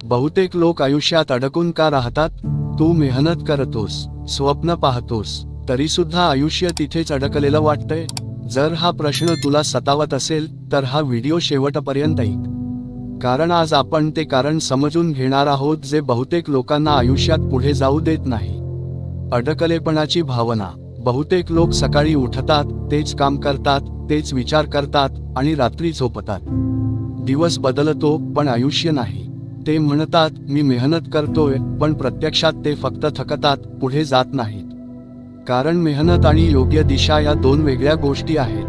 बहुतेक लोक आयुष्यात अडकून का राहतात? तू मेहनत करतोस, स्वप्न पाहतोस, तरी सुद्धा आयुष्य तिथेच अडकलेलं वाटतंय. जर हा प्रश्न तुला सतावत असेल तर हा व्हिडिओ शेवटपर्यंत ऐक, कारण आज आपण ते कारण समजून घेणार आहोत जे बहुतेक लोकांना आयुष्यात पुढे जाऊ देत नाही. अडकलेपणाची भावना. बहुतेक लोक सकाळी उठतात, तेच काम करतात, तेच विचार करतात आणि रात्री झोपतात. दिवस बदलतो पण आयुष्य नाही. ते म्हणतात मी मेहनत करतोय, पण प्रत्यक्षात ते फक्त थकतात, पुढे जात नाहीत. कारण मेहनत आणि योग्य दिशा या दोन वेगळ्या गोष्टी आहेत.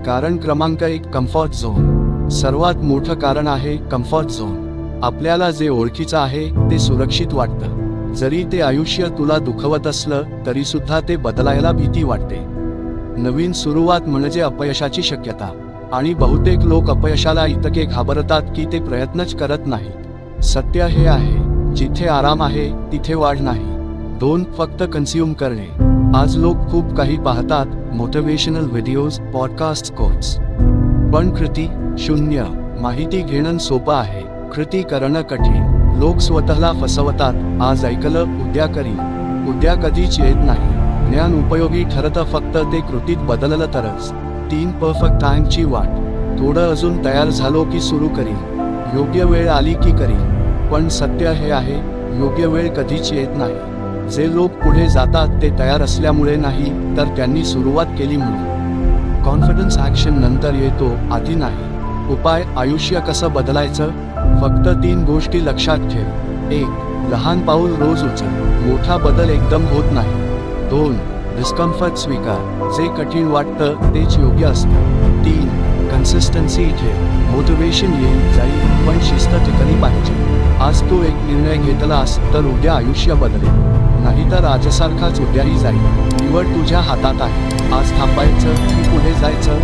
कारण क्रमांक 1, कम्फर्ट झोन. सर्वात मोठं कारण आहे कम्फर्ट झोन. आपल्याला जे ओळखीचं आहे ते सुरक्षित वाटतं. जरी ते आयुष्य तुला दुखवत असलं तरी सुद्धा ते बदलायला भीती वाटते. नवीन सुरुवात म्हणजे अपयशाची शक्यता. आणि बहुतेक लोक अपयशाला इतके घाबरतात की ते प्रयत्नच करत नाहीत. सत्य हे आहे, जिथे आराम आहे तिथे वाढ नाही. 2, फक्त कन्झ्युम करणे. आज लोक खूप काही पाहतात, मोटिवेशनल व्हिडिओज, पॉडकास्ट, कोट्स, पण कृती शून्य. माहिती घेणं सोपं आहे, कृती करणं कठीण. लोक स्वतःला फसवतात, आज ऐकलं उद्या करीन. उद्या कधीच येत नाही. ज्ञान उपयोगी ठरतं फक्त ते कृतीत बदललं तरच. 3, परफेक्ट टाइमची वाट. थोडं अजून तयार झालो की सुरू करीन, योग्य वेळ आली की करीन. पण सत्य हे आहे, योग्य वेळ कधीच येत नाही. जे लोक पुढे जातात ते तयार असल्यामुळे नाही, तर त्यांनी सुरुवात केली म्हणून. कॉन्फिडन्स ॲक्शन नंतर येतो, आधी नाही. उपाय. आयुष्य कसं बदलायचं? फक्त 3 गोष्टी लक्षात ठेव. 1, लहान पाऊल रोज उचल, मोठा बदल एकदम होत नाही. 2, डिस्कम्फर्ट स्वीकार, जे कठीण वाटतं तेच योग्य असतं. 3, कन्सिस्टन्सी ठेव, मोटिवेशन येईल जाईल पण शिस्त टिकली पाहिजे. आज तू एक निर्णय घेतलास तर उद्या आयुष्य बदलेल, नाहीतर आजसारखाच उद्याही जाईल. निवड तुझ्या हातात आहे. आज थांबायचं की पुढे जायचं?